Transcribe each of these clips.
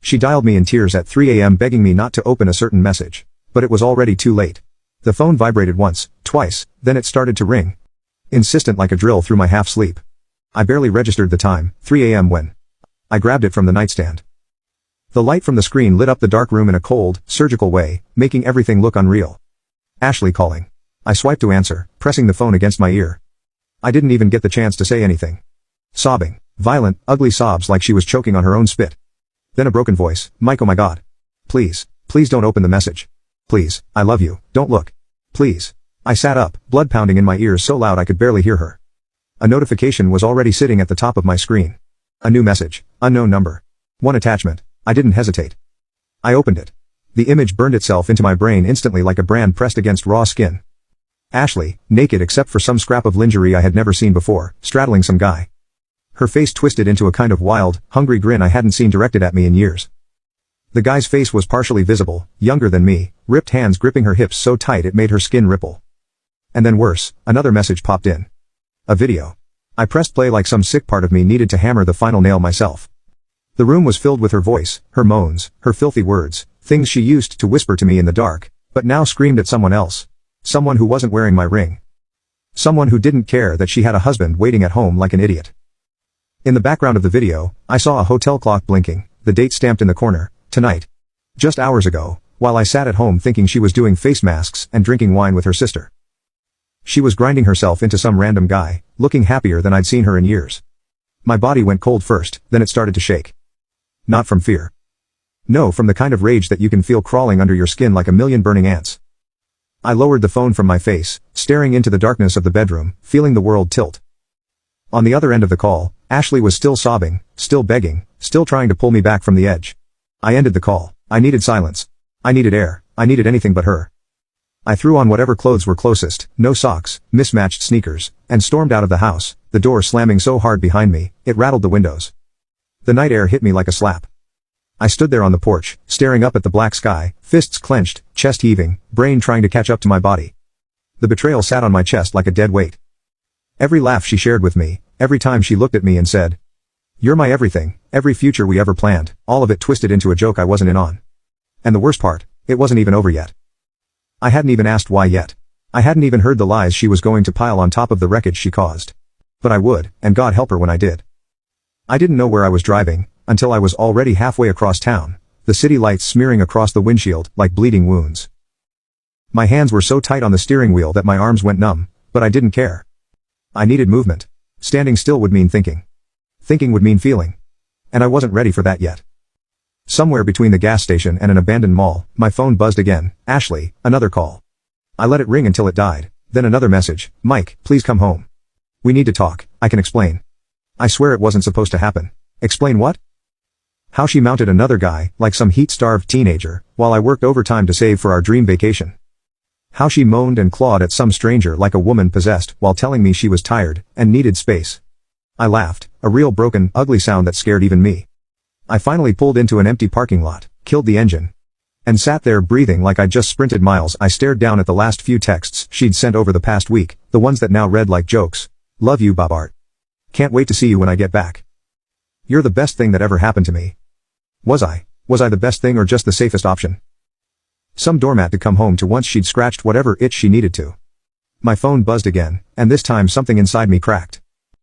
She dialed me in tears at 3 a.m. begging me not to open a certain message. But it was already too late. The phone vibrated once, twice, then it started to ring. Insistent like a drill through my half-sleep. I barely registered the time, 3 a.m. when I grabbed it from the nightstand. The light from the screen lit up the dark room in a cold, surgical way, making everything look unreal. Ashley calling. I swiped to answer, pressing the phone against my ear. I didn't even get the chance to say anything. Sobbing. Violent, ugly sobs like she was choking on her own spit. Then a broken voice. Mike, oh my God. Please, please don't open the message. Please, I love you, don't look. Please. I sat up, blood pounding in my ears so loud I could barely hear her. A notification was already sitting at the top of my screen. A new message. Unknown number. One attachment. I didn't hesitate. I opened it. The image burned itself into my brain instantly like a brand pressed against raw skin. Ashley, naked except for some scrap of lingerie I had never seen before, straddling some guy. Her face twisted into a kind of wild, hungry grin I hadn't seen directed at me in years. The guy's face was partially visible, younger than me, ripped hands gripping her hips so tight it made her skin ripple. And then worse, another message popped in. A video. I pressed play like some sick part of me needed to hammer the final nail myself. The room was filled with her voice, her moans, her filthy words, things she used to whisper to me in the dark, but now screamed at someone else. Someone who wasn't wearing my ring. Someone who didn't care that she had a husband waiting at home like an idiot. In the background of the video, I saw a hotel clock blinking, the date stamped in the corner, tonight. Just hours ago, while I sat at home thinking she was doing face masks and drinking wine with her sister. She was grinding herself into some random guy, looking happier than I'd seen her in years. My body went cold first, then it started to shake. Not from fear. No, from the kind of rage that you can feel crawling under your skin like a million burning ants. I lowered the phone from my face, staring into the darkness of the bedroom, feeling the world tilt. On the other end of the call, Ashley was still sobbing, still begging, still trying to pull me back from the edge. I ended the call. I needed silence. I needed air. I needed anything but her. I threw on whatever clothes were closest, no socks, mismatched sneakers, and stormed out of the house, the door slamming so hard behind me, it rattled the windows. The night air hit me like a slap. I stood there on the porch, staring up at the black sky, fists clenched, chest heaving, brain trying to catch up to my body. The betrayal sat on my chest like a dead weight. Every laugh she shared with me, every time she looked at me and said, "You're my everything," every future we ever planned, all of it twisted into a joke I wasn't in on. And the worst part, it wasn't even over yet. I hadn't even asked why yet. I hadn't even heard the lies she was going to pile on top of the wreckage she caused. But I would, and God help her when I did. I didn't know where I was driving, until I was already halfway across town, the city lights smearing across the windshield like bleeding wounds. My hands were so tight on the steering wheel that my arms went numb, but I didn't care. I needed movement. Standing still would mean thinking. Thinking would mean feeling. And I wasn't ready for that yet. Somewhere between the gas station and an abandoned mall, my phone buzzed again. Ashley, another call. I let it ring until it died. Then another message. Mike, please come home. We need to talk, I can explain. I swear it wasn't supposed to happen. Explain what? How she mounted another guy, like some heat-starved teenager, while I worked overtime to save for our dream vacation. How she moaned and clawed at some stranger like a woman possessed while telling me she was tired and needed space. I laughed, a real broken, ugly sound that scared even me. I finally pulled into an empty parking lot, killed the engine, and sat there breathing like I'd just sprinted miles. I stared down at the last few texts she'd sent over the past week, the ones that now read like jokes. Love you, Bobart. Can't wait to see you when I get back. You're the best thing that ever happened to me. Was I? Was I the best thing or just the safest option? Some doormat to come home to once she'd scratched whatever itch she needed to. My phone buzzed again, and this time something inside me cracked.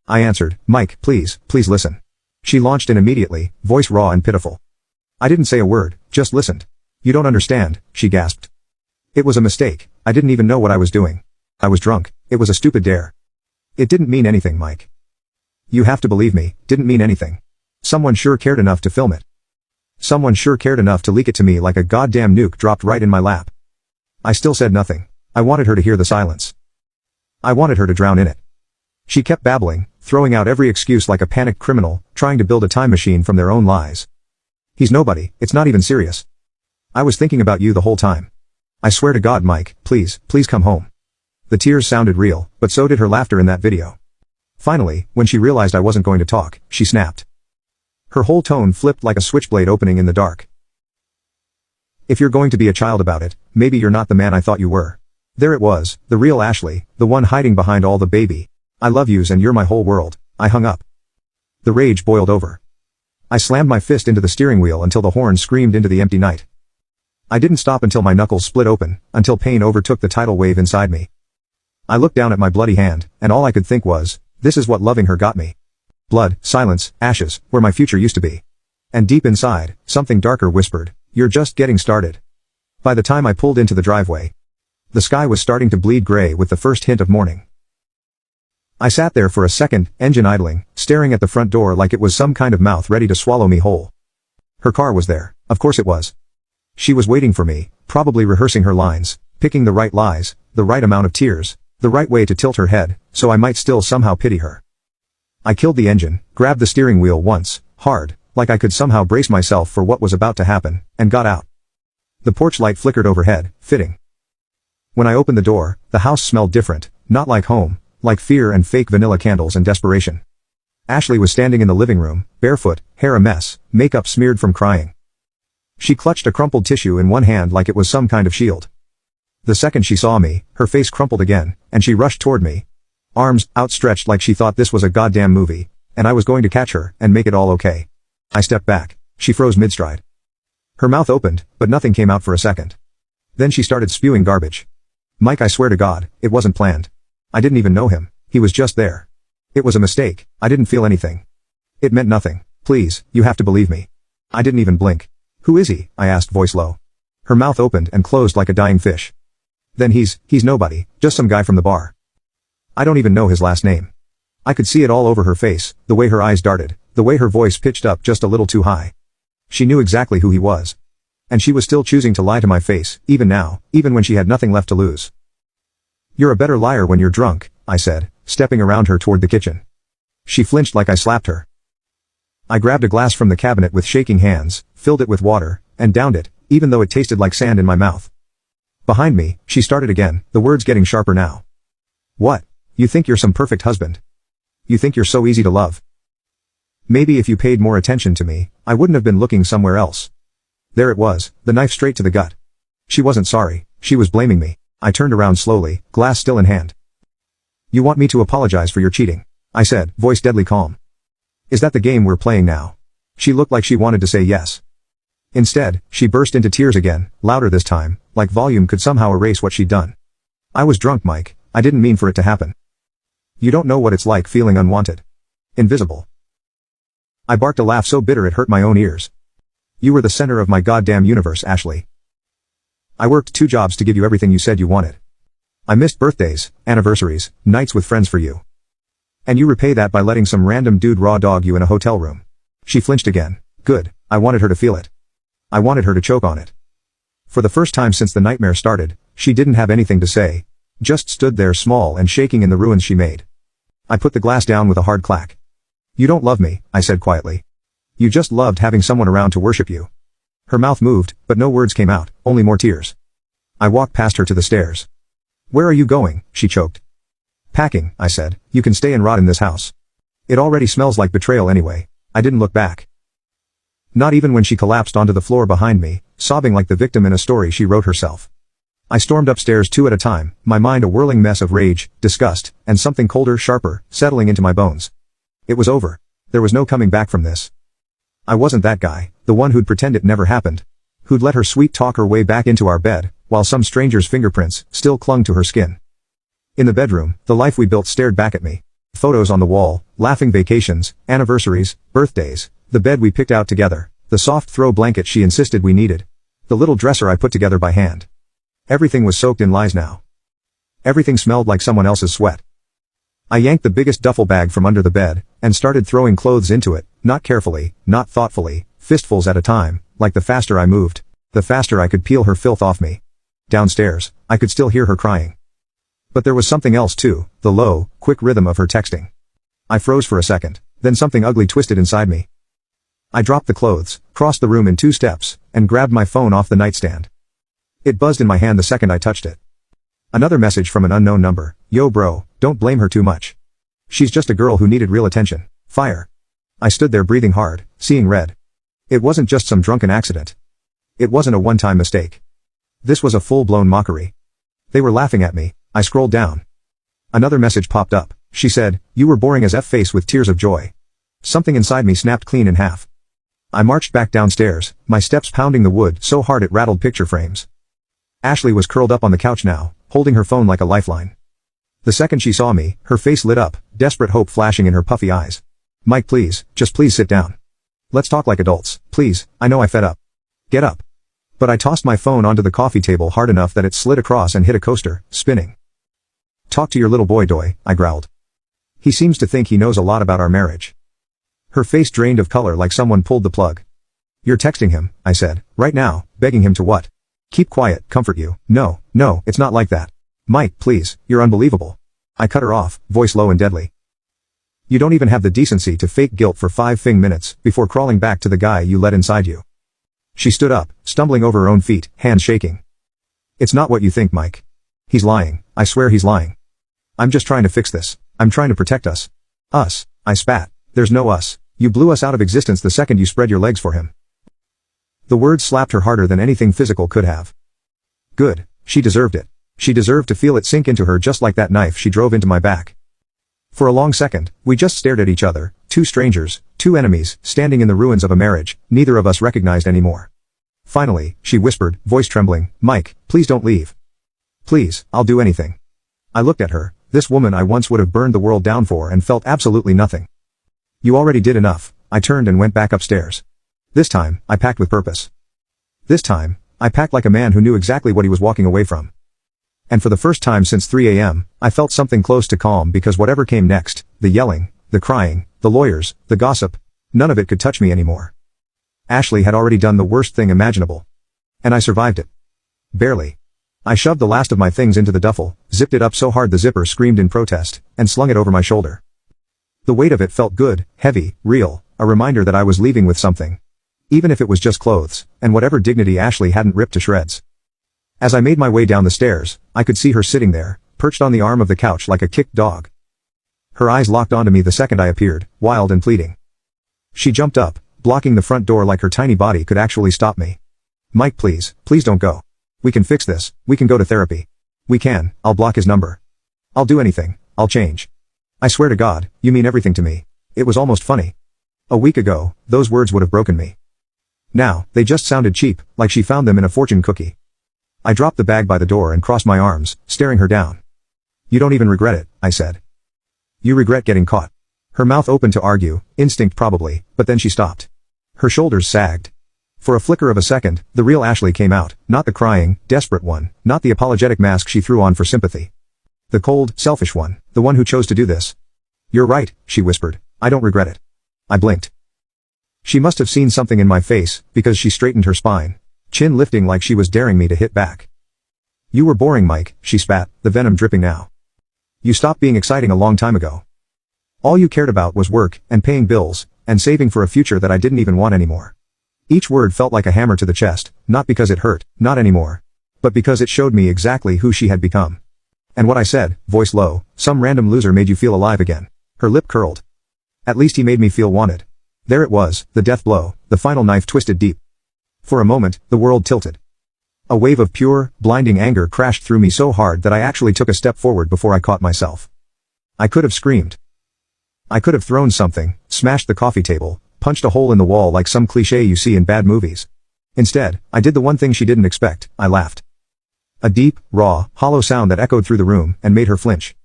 I answered, Mike, please, please listen. She launched in immediately, voice raw and pitiful. I didn't say a word, just listened. You don't understand, she gasped. It was a mistake, I didn't even know what I was doing. I was drunk, it was a stupid dare. It didn't mean anything, Mike. You have to believe me, didn't mean anything. Someone sure cared enough to film it. Someone sure cared enough to leak it to me like a goddamn nuke dropped right in my lap. I still said nothing. I wanted her to hear the silence. I wanted her to drown in it. She kept babbling, throwing out every excuse like a panicked criminal, trying to build a time machine from their own lies. He's nobody, it's not even serious. I was thinking about you the whole time. I swear to God, Mike, please, please come home. The tears sounded real, but so did her laughter in that video. Finally, when she realized I wasn't going to talk, she snapped. Her whole tone flipped like a switchblade opening in the dark. If you're going to be a child about it, maybe you're not the man I thought you were. There it was, the real Ashley, the one hiding behind all the baby I love yous and you're my whole world. I hung up. The rage boiled over. I slammed my fist into the steering wheel until the horn screamed into the empty night. I didn't stop until my knuckles split open, until pain overtook the tidal wave inside me. I looked down at my bloody hand, and all I could think was, this is what loving her got me. Blood, silence, ashes, where my future used to be. And deep inside, something darker whispered, you're just getting started. By the time I pulled into the driveway, the sky was starting to bleed gray with the first hint of morning. I sat there for a second, engine idling, staring at the front door like it was some kind of mouth ready to swallow me whole. Her car was there, of course it was. She was waiting for me, probably rehearsing her lines, picking the right lies, the right amount of tears, the right way to tilt her head, so I might still somehow pity her. I killed the engine, grabbed the steering wheel once, hard, like I could somehow brace myself for what was about to happen, and got out. The porch light flickered overhead, fitting. When I opened the door, the house smelled different, not like home, like fear and fake vanilla candles and desperation. Ashley was standing in the living room, barefoot, hair a mess, makeup smeared from crying. She clutched a crumpled tissue in one hand like it was some kind of shield. The second she saw me, her face crumpled again, and she rushed toward me. Arms outstretched like she thought this was a goddamn movie, and I was going to catch her and make it all okay. I stepped back. She froze mid-stride. Her mouth opened, but nothing came out for a second. Then she started spewing garbage. Mike, I swear to God, it wasn't planned. I didn't even know him. He was just there. It was a mistake. I didn't feel anything. It meant nothing. Please, you have to believe me. I didn't even blink. Who is he? I asked, voice low. Her mouth opened and closed like a dying fish. Then he's nobody, just some guy from the bar. I don't even know his last name. I could see it all over her face, the way her eyes darted, the way her voice pitched up just a little too high. She knew exactly who he was. And she was still choosing to lie to my face, even now, even when she had nothing left to lose. You're a better liar when you're drunk, I said, stepping around her toward the kitchen. She flinched like I slapped her. I grabbed a glass from the cabinet with shaking hands, filled it with water, and downed it, even though it tasted like sand in my mouth. Behind me, she started again, the words getting sharper now. What? You think you're some perfect husband? You think you're so easy to love? Maybe if you paid more attention to me, I wouldn't have been looking somewhere else. There it was, the knife straight to the gut. She wasn't sorry, she was blaming me. I turned around slowly, glass still in hand. You want me to apologize for your cheating? I said, voice deadly calm. Is that the game we're playing now? She looked like she wanted to say yes. Instead, she burst into tears again, louder this time, like volume could somehow erase what she'd done. I was drunk, Mike. I didn't mean for it to happen. You don't know what it's like feeling unwanted. Invisible. I barked a laugh so bitter it hurt my own ears. You were the center of my goddamn universe, Ashley. I worked 2 jobs to give you everything you said you wanted. I missed birthdays, anniversaries, nights with friends for you. And you repay that by letting some random dude raw dog you in a hotel room. She flinched again. Good, I wanted her to feel it. I wanted her to choke on it. For the first time since the nightmare started, she didn't have anything to say. Just stood there small and shaking in the ruins she made. I put the glass down with a hard clack. You don't love me, I said quietly. You just loved having someone around to worship you. Her mouth moved, but no words came out, only more tears. I walked past her to the stairs. Where are you going? She choked. Packing, I said. You can stay and rot in this house. It already smells like betrayal anyway. I didn't look back. Not even when she collapsed onto the floor behind me, sobbing like the victim in a story she wrote herself. I stormed upstairs 2 at a time, my mind a whirling mess of rage, disgust, and something colder, sharper, settling into my bones. It was over. There was no coming back from this. I wasn't that guy, the one who'd pretend it never happened. Who'd let her sweet talk her way back into our bed, while some stranger's fingerprints still clung to her skin. In the bedroom, the life we built stared back at me. Photos on the wall, laughing vacations, anniversaries, birthdays, the bed we picked out together, the soft throw blanket she insisted we needed, the little dresser I put together by hand. Everything was soaked in lies now. Everything smelled like someone else's sweat. I yanked the biggest duffel bag from under the bed, and started throwing clothes into it, not carefully, not thoughtfully, fistfuls at a time, like the faster I moved, the faster I could peel her filth off me. Downstairs, I could still hear her crying. But there was something else too, the low, quick rhythm of her texting. I froze for a second, then something ugly twisted inside me. I dropped the clothes, crossed the room in 2 steps, and grabbed my phone off the nightstand. It buzzed in my hand the second I touched it. Another message from an unknown number. Yo bro, don't blame her too much. She's just a girl who needed real attention. Fire. I stood there breathing hard, seeing red. It wasn't just some drunken accident. It wasn't a one-time mistake. This was a full-blown mockery. They were laughing at me. I scrolled down. Another message popped up. She said, you were boring as F face with tears of joy. Something inside me snapped clean in half. I marched back downstairs, my steps pounding the wood so hard it rattled picture frames. Ashley was curled up on the couch now, holding her phone like a lifeline. The second she saw me, her face lit up, desperate hope flashing in her puffy eyes. Mike, please, just please sit down. Let's talk like adults, please, I know I fed up. Get up. But I tossed my phone onto the coffee table hard enough that it slid across and hit a coaster, spinning. Talk to your little boy, Doy, I growled. He seems to think he knows a lot about our marriage. Her face drained of color like someone pulled the plug. You're texting him, I said, right now, begging him to what? Keep quiet, comfort you. No, it's not like that. Mike, please, you're unbelievable. I cut her off, voice low and deadly. You don't even have the decency to fake guilt for 5 minutes before crawling back to the guy you let inside you. She stood up, stumbling over her own feet, hands shaking. It's not what you think, Mike. He's lying, I swear he's lying. I'm just trying to fix this. I'm trying to protect us. Us, I spat. There's no us. You blew us out of existence the second you spread your legs for him. The words slapped her harder than anything physical could have. Good, she deserved it. She deserved to feel it sink into her just like that knife she drove into my back. For a long second, we just stared at each other, two strangers, two enemies, standing in the ruins of a marriage neither of us recognized anymore. Finally, she whispered, voice trembling, Mike, please don't leave. Please, I'll do anything. I looked at her, this woman I once would have burned the world down for, and felt absolutely nothing. You already did enough. I turned and went back upstairs. This time, I packed with purpose. This time, I packed like a man who knew exactly what he was walking away from. And for the first time since 3 a.m., I felt something close to calm because whatever came next, the yelling, the crying, the lawyers, the gossip, none of it could touch me anymore. Ashley had already done the worst thing imaginable. And I survived it. Barely. I shoved the last of my things into the duffel, zipped it up so hard the zipper screamed in protest, and slung it over my shoulder. The weight of it felt good, heavy, real, a reminder that I was leaving with something. Even if it was just clothes, and whatever dignity Ashley hadn't ripped to shreds. As I made my way down the stairs, I could see her sitting there, perched on the arm of the couch like a kicked dog. Her eyes locked onto me the second I appeared, wild and pleading. She jumped up, blocking the front door like her tiny body could actually stop me. Mike, please don't go. We can fix this, we can go to therapy. We can, I'll block his number. I'll do anything, I'll change. I swear to God, you mean everything to me. It was almost funny. A week ago, those words would have broken me. Now, they just sounded cheap, like she found them in a fortune cookie. I dropped the bag by the door and crossed my arms, staring her down. You don't even regret it, I said. You regret getting caught. Her mouth opened to argue, instinct probably, but then she stopped. Her shoulders sagged. For a flicker of a second, the real Ashley came out, not the crying, desperate one, not the apologetic mask she threw on for sympathy. The cold, selfish one, the one who chose to do this. You're right, she whispered. I don't regret it. I blinked. She must have seen something in my face, because she straightened her spine, chin lifting like she was daring me to hit back. You were boring, Mike, she spat, the venom dripping now. You stopped being exciting a long time ago. All you cared about was work, and paying bills, and saving for a future that I didn't even want anymore. Each word felt like a hammer to the chest, not because it hurt, not anymore. But because it showed me exactly who she had become. And what I said, voice low, some random loser made you feel alive again. Her lip curled. At least he made me feel wanted. There it was, the death blow, the final knife twisted deep. For a moment, the world tilted. A wave of pure, blinding anger crashed through me so hard that I actually took a step forward before I caught myself. I could have screamed. I could have thrown something, smashed the coffee table, punched a hole in the wall like some cliché you see in bad movies. Instead, I did the one thing she didn't expect, I laughed. A deep, raw, hollow sound that echoed through the room and made her flinch.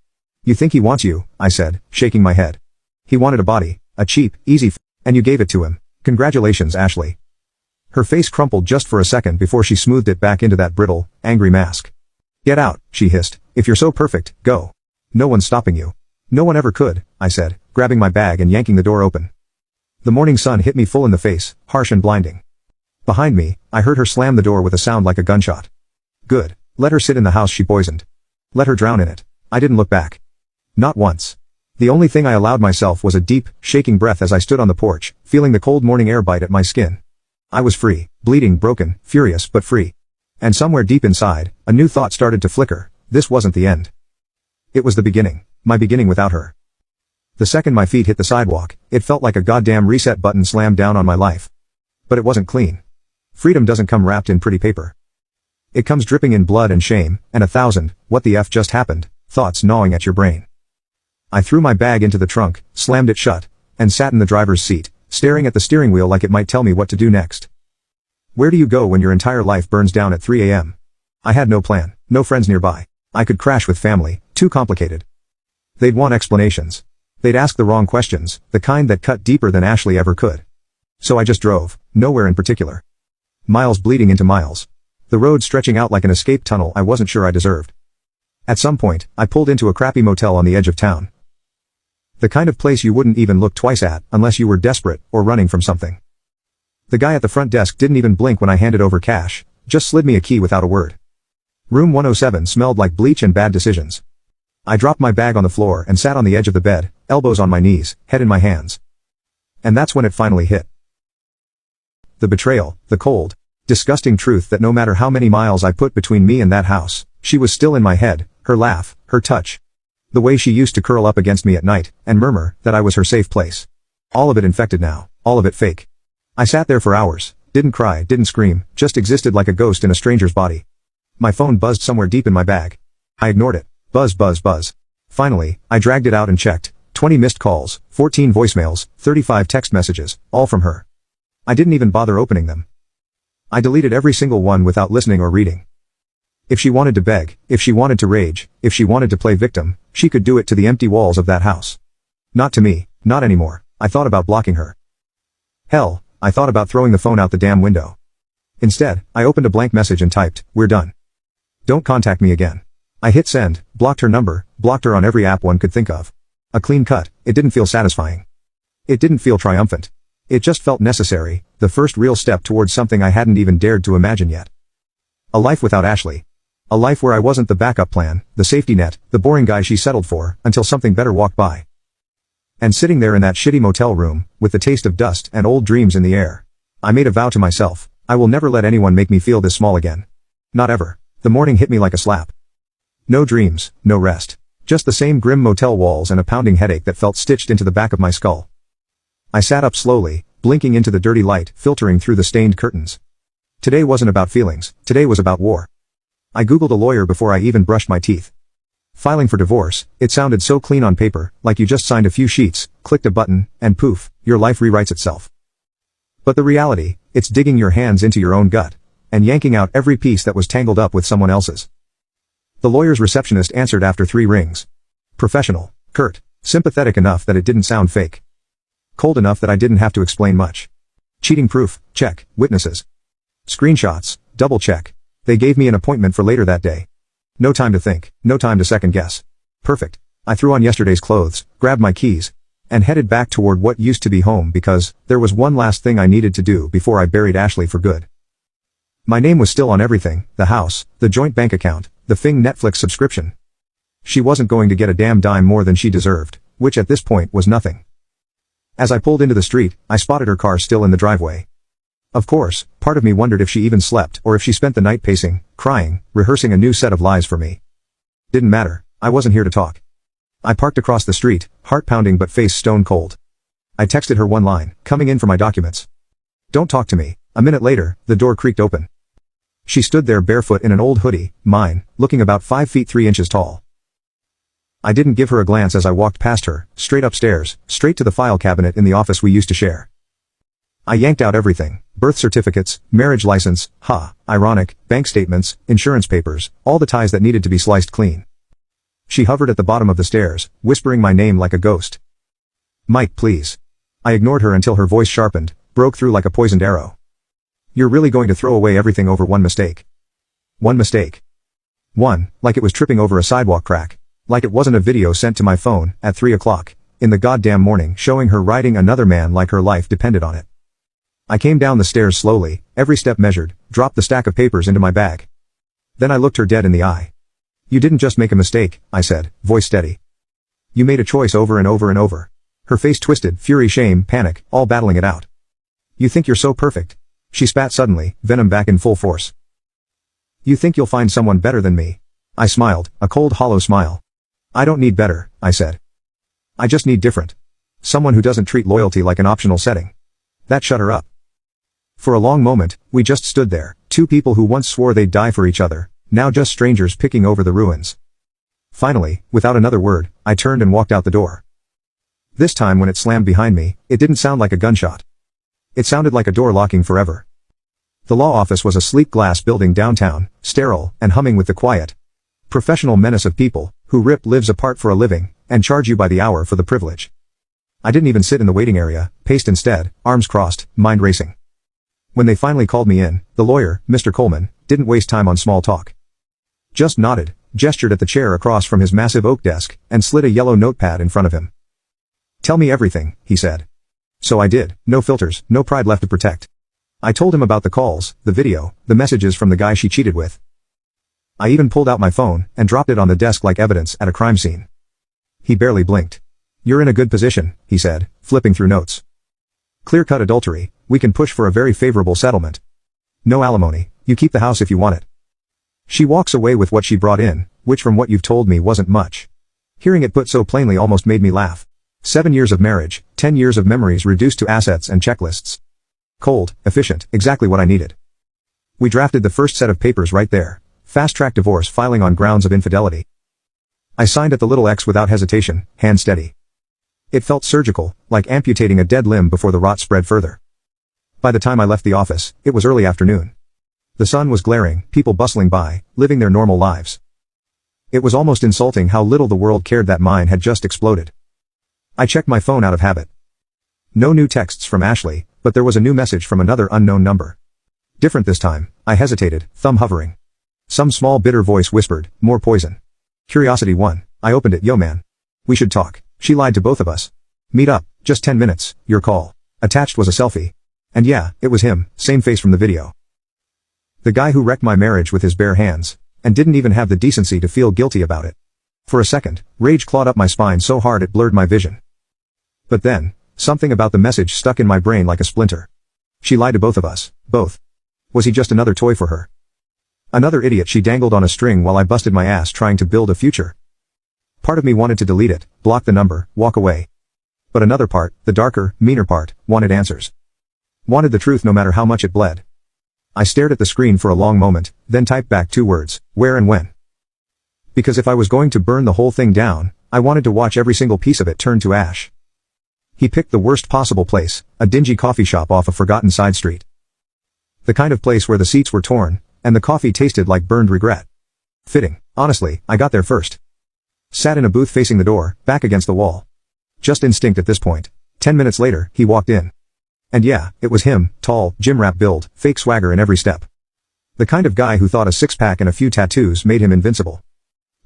You think he wants you, I said, shaking my head. He wanted a body, a cheap, easy and you gave it to him. Congratulations, Ashley. Her face crumpled just for a second before she smoothed it back into that brittle, angry mask. Get out, she hissed. If you're so perfect, go. No one's stopping you. No one ever could, I said, grabbing my bag and yanking the door open. The morning sun hit me full in the face, harsh and blinding. Behind me, I heard her slam the door with a sound like a gunshot. Good. Let her sit in the house she poisoned. Let her drown in it. I didn't look back. Not once. The only thing I allowed myself was a deep, shaking breath as I stood on the porch, feeling the cold morning air bite at my skin. I was free, bleeding, broken, furious, but free. And somewhere deep inside, a new thought started to flicker. This wasn't the end. It was the beginning. My beginning without her. The second my feet hit the sidewalk, it felt like a goddamn reset button slammed down on my life. But it wasn't clean. Freedom doesn't come wrapped in pretty paper. It comes dripping in blood and shame, and 1,000, what the F just happened, thoughts gnawing at your brain. I threw my bag into the trunk, slammed it shut, and sat in the driver's seat, staring at the steering wheel like it might tell me what to do next. Where do you go when your entire life burns down at 3 a.m.? I had no plan, no friends nearby. I could crash with family, too complicated. They'd want explanations. They'd ask the wrong questions, the kind that cut deeper than Ashley ever could. So I just drove, nowhere in particular. Miles bleeding into miles. The road stretching out like an escape tunnel I wasn't sure I deserved. At some point, I pulled into a crappy motel on the edge of town. The kind of place you wouldn't even look twice at, unless you were desperate, or running from something. The guy at the front desk didn't even blink when I handed over cash, just slid me a key without a word. Room 107 smelled like bleach and bad decisions. I dropped my bag on the floor and sat on the edge of the bed, elbows on my knees, head in my hands. And that's when it finally hit. The betrayal, the cold, disgusting truth that no matter how many miles I put between me and that house, she was still in my head, her laugh, her touch. The way she used to curl up against me at night, and murmur that I was her safe place. All of it infected now, all of it fake. I sat there for hours, didn't cry, didn't scream, just existed like a ghost in a stranger's body. My phone buzzed somewhere deep in my bag. I ignored it. Buzz, buzz, buzz. Finally, I dragged it out and checked. 20 missed calls, 14 voicemails, 35 text messages, all from her. I didn't even bother opening them. I deleted every single one without listening or reading. If she wanted to beg, if she wanted to rage, if she wanted to play victim, she could do it to the empty walls of that house. Not to me, not anymore. I thought about blocking her. Hell, I thought about throwing the phone out the damn window. Instead, I opened a blank message and typed, "We're done. Don't contact me again." I hit send, blocked her number, blocked her on every app one could think of. A clean cut. It didn't feel satisfying. It didn't feel triumphant. It just felt necessary, the first real step towards something I hadn't even dared to imagine yet. A life without Ashley. A life where I wasn't the backup plan, the safety net, the boring guy she settled for, until something better walked by. And sitting there in that shitty motel room, with the taste of dust and old dreams in the air, I made a vow to myself, I will never let anyone make me feel this small again. Not ever. The morning hit me like a slap. No dreams, no rest. Just the same grim motel walls and a pounding headache that felt stitched into the back of my skull. I sat up slowly, blinking into the dirty light filtering through the stained curtains. Today wasn't about feelings, today was about war. I googled a lawyer before I even brushed my teeth. Filing for divorce, it sounded so clean on paper, like you just signed a few sheets, clicked a button, and poof, your life rewrites itself. But the reality, it's digging your hands into your own gut, and yanking out every piece that was tangled up with someone else's. The lawyer's receptionist answered after 3 rings. Professional, curt, sympathetic enough that it didn't sound fake. Cold enough that I didn't have to explain much. Cheating proof, check, witnesses. Screenshots, double check. They gave me an appointment for later that day. No time to think, no time to second guess. Perfect. I threw on yesterday's clothes, grabbed my keys, and headed back toward what used to be home because there was one last thing I needed to do before I buried Ashley for good. My name was still on everything, the house, the joint bank account, the Fing Netflix subscription. She wasn't going to get a damn dime more than she deserved, which at this point was nothing. As I pulled into the street, I spotted her car still in the driveway. Of course, part of me wondered if she even slept or if she spent the night pacing, crying, rehearsing a new set of lies for me. Didn't matter, I wasn't here to talk. I parked across the street, heart pounding but face stone cold. I texted her one line, coming in for my documents. Don't talk to me. A minute later, the door creaked open. She stood there barefoot in an old hoodie, mine, looking about 5 feet 3 inches tall. I didn't give her a glance as I walked past her, straight upstairs, straight to the file cabinet in the office we used to share. I yanked out everything, birth certificates, marriage license, ironic, bank statements, insurance papers, all the ties that needed to be sliced clean. She hovered at the bottom of the stairs, whispering my name like a ghost. Mike, please. I ignored her until her voice sharpened, broke through like a poisoned arrow. You're really going to throw away everything over one mistake? One mistake. One, like it was tripping over a sidewalk crack. Like it wasn't a video sent to my phone, at 3 o'clock, in the goddamn morning showing her riding another man like her life depended on it. I came down the stairs slowly, every step measured, dropped the stack of papers into my bag. Then I looked her dead in the eye. You didn't just make a mistake, I said, voice steady. You made a choice over and over and over. Her face twisted, fury, shame, panic, all battling it out. You think you're so perfect. She spat suddenly, venom back in full force. You think you'll find someone better than me? I smiled, a cold hollow smile. I don't need better, I said. I just need different. Someone who doesn't treat loyalty like an optional setting. That shut her up. For a long moment, we just stood there, two people who once swore they'd die for each other, now just strangers picking over the ruins. Finally, without another word, I turned and walked out the door. This time when it slammed behind me, it didn't sound like a gunshot. It sounded like a door locking forever. The law office was a sleek glass building downtown, sterile, and humming with the quiet, professional menace of people who rip lives apart for a living and charge you by the hour for the privilege. I didn't even sit in the waiting area, paced instead, arms crossed, mind racing. When they finally called me in, the lawyer, Mr. Coleman, didn't waste time on small talk. Just nodded, gestured at the chair across from his massive oak desk, and slid a yellow notepad in front of him. "Tell me everything," he said. So I did, no filters, no pride left to protect. I told him about the calls, the video, the messages from the guy she cheated with. I even pulled out my phone and dropped it on the desk like evidence at a crime scene. He barely blinked. "You're in a good position," he said, flipping through notes. "Clear-cut adultery, we can push for a very favorable settlement. No alimony, you keep the house if you want it." She walks away with what she brought in, which from what you've told me wasn't much. Hearing it put so plainly almost made me laugh. 7 years of marriage, 10 years of memories reduced to assets and checklists. Cold, efficient, exactly what I needed. We drafted the first set of papers right there. Fast-track divorce filing on grounds of infidelity. I signed at the little X without hesitation, hand steady. It felt surgical, like amputating a dead limb before the rot spread further. By the time I left the office, it was early afternoon. The sun was glaring, people bustling by, living their normal lives. It was almost insulting how little the world cared that mine had just exploded. I checked my phone out of habit. No new texts from Ashley, but there was a new message from another unknown number. Different this time. I hesitated, thumb hovering. Some small bitter voice whispered, "More poison." Curiosity won. I opened it. "Yo man. We should talk." She lied to both of us. "Meet up, just 10 minutes, your call." Attached was a selfie. And yeah, it was him, same face from the video. The guy who wrecked my marriage with his bare hands, and didn't even have the decency to feel guilty about it. For a second, rage clawed up my spine so hard it blurred my vision. But then, something about the message stuck in my brain like a splinter. She lied to both of us, both. Was he just another toy for her? Another idiot she dangled on a string while I busted my ass trying to build a future? Part of me wanted to delete it, block the number, walk away. But another part, the darker, meaner part, wanted answers. Wanted the truth no matter how much it bled. I stared at the screen for a long moment, then typed back 2 words, where and when. Because if I was going to burn the whole thing down, I wanted to watch every single piece of it turn to ash. He picked the worst possible place, a dingy coffee shop off a forgotten side street. The kind of place where the seats were torn, and the coffee tasted like burned regret. Fitting. Honestly, I got there first. Sat in a booth facing the door, back against the wall. Just instinct at this point. 10 minutes later, he walked in. And yeah, it was him, tall, gym rat build, fake swagger in every step. The kind of guy who thought a six-pack and a few tattoos made him invincible.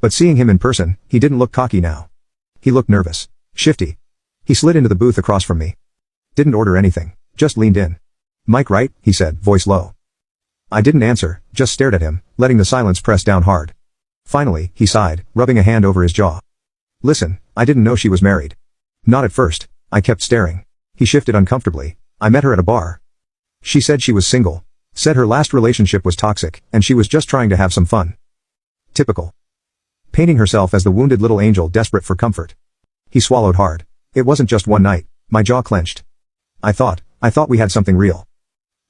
But seeing him in person, he didn't look cocky now. He looked nervous. Shifty. He slid into the booth across from me. Didn't order anything, just leaned in. "Mike right?" he said, voice low. I didn't answer, just stared at him, letting the silence press down hard. Finally, he sighed, rubbing a hand over his jaw. "Listen, I didn't know she was married." "Not at first." I kept staring. He shifted uncomfortably. "I met her at a bar. She said she was single. Said her last relationship was toxic, and she was just trying to have some fun." Typical. Painting herself as the wounded little angel desperate for comfort. He swallowed hard. "It wasn't just one night." My jaw clenched. I thought we had something real."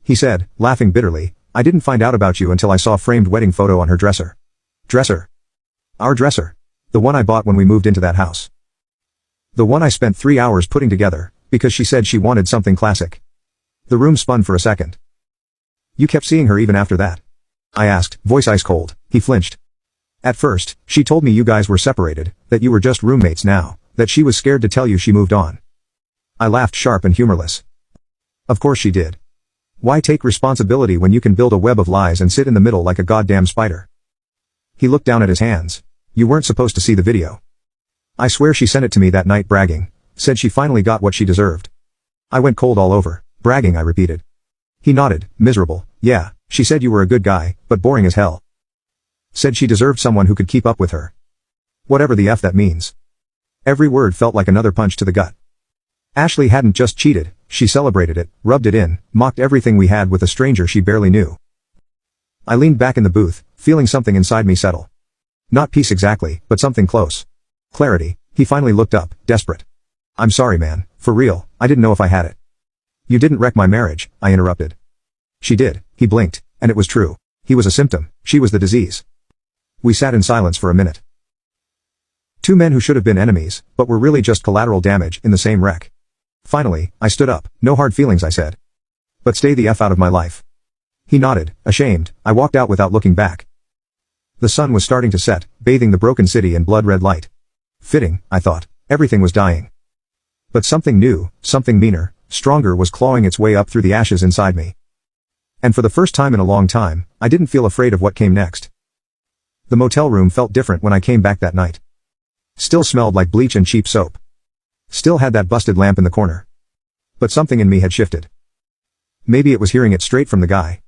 He said, laughing bitterly, "I didn't find out about you until I saw a framed wedding photo on her dresser." "Dresser?" "Our dresser. The one I bought when we moved into that house. The one I spent 3 hours putting together, because she said she wanted something classic." The room spun for a second. "You kept seeing her even after that?" I asked, voice ice cold. He flinched. "At first, she told me you guys were separated, that you were just roommates now, that she was scared to tell you she moved on." I laughed sharp and humorless. Of course she did. Why take responsibility when you can build a web of lies and sit in the middle like a goddamn spider? He looked down at his hands. "You weren't supposed to see the video. I swear she sent it to me that night bragging. Said she finally got what she deserved." I went cold all over. "Bragging," I repeated. He nodded, miserable. "Yeah, she said you were a good guy, but boring as hell. Said she deserved someone who could keep up with her. Whatever the F that means." Every word felt like another punch to the gut. Ashley hadn't just cheated, she celebrated it, rubbed it in, mocked everything we had with a stranger she barely knew. I leaned back in the booth, feeling something inside me settle. Not peace exactly, but something close. Clarity. He finally looked up, desperate. "I'm sorry man, for real, I didn't know if I had it." "You didn't wreck my marriage," I interrupted. "She did." He blinked, and it was true. He was a symptom, she was the disease. We sat in silence for a minute. Two men who should have been enemies, but were really just collateral damage in the same wreck. Finally, I stood up. No hard feelings, I said. But stay the F out of my life. He nodded, ashamed. I walked out without looking back. The sun was starting to set, bathing the broken city in blood-red light. Fitting, I thought. Everything was dying. But something new, something meaner, stronger was clawing its way up through the ashes inside me. And for the first time in a long time, I didn't feel afraid of what came next. The motel room felt different when I came back that night. Still smelled like bleach and cheap soap. Still had that busted lamp in the corner. But something in me had shifted. Maybe it was hearing it straight from the guy.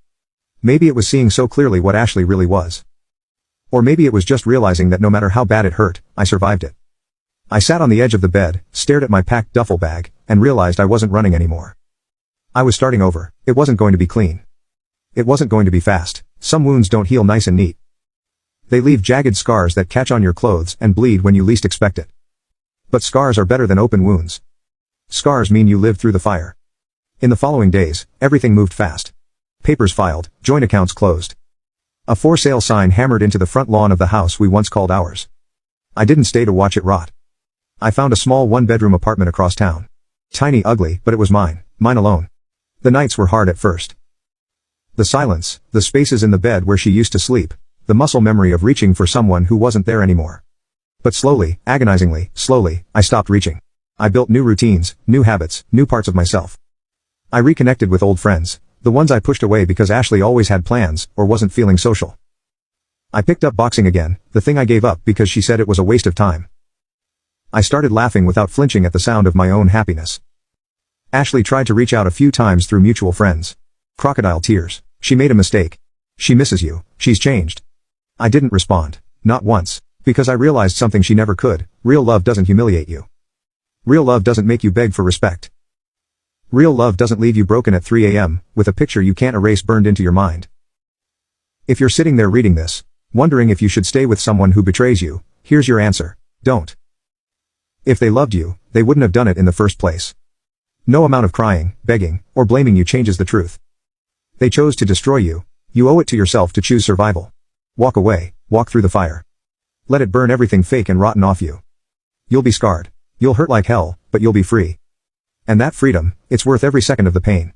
Maybe it was seeing so clearly what Ashley really was. Or maybe it was just realizing that no matter how bad it hurt, I survived it. I sat on the edge of the bed, stared at my packed duffel bag, and realized I wasn't running anymore. I was starting over. It wasn't going to be clean. It wasn't going to be fast. Some wounds don't heal nice and neat. They leave jagged scars that catch on your clothes and bleed when you least expect it. But scars are better than open wounds. Scars mean you lived through the fire. In the following days, everything moved fast. Papers filed, joint accounts closed. A for sale sign hammered into the front lawn of the house we once called ours. I didn't stay to watch it rot. I found a small one-bedroom apartment across town. Tiny, ugly, but it was mine alone. The nights were hard at first. The silence, the spaces in the bed where she used to sleep, the muscle memory of reaching for someone who wasn't there anymore. But slowly, agonizingly, slowly, I stopped reaching. I built new routines, new habits, new parts of myself. I reconnected with old friends, the ones I pushed away because Ashley always had plans, or wasn't feeling social. I picked up boxing again, the thing I gave up because she said it was a waste of time. I started laughing without flinching at the sound of my own happiness. Ashley tried to reach out a few times through mutual friends. Crocodile tears. She made a mistake. She misses you. She's changed. I didn't respond. Not once. Because I realized something she never could. Real love doesn't humiliate you. Real love doesn't make you beg for respect. Real love doesn't leave you broken at 3 a.m., with a picture you can't erase burned into your mind. If you're sitting there reading this, wondering if you should stay with someone who betrays you, here's your answer. Don't. If they loved you, they wouldn't have done it in the first place. No amount of crying, begging, or blaming you changes the truth. They chose to destroy you. You owe it to yourself to choose survival. Walk away, walk through the fire. Let it burn everything fake and rotten off you. You'll be scarred. You'll hurt like hell, but you'll be free. And that freedom, it's worth every second of the pain.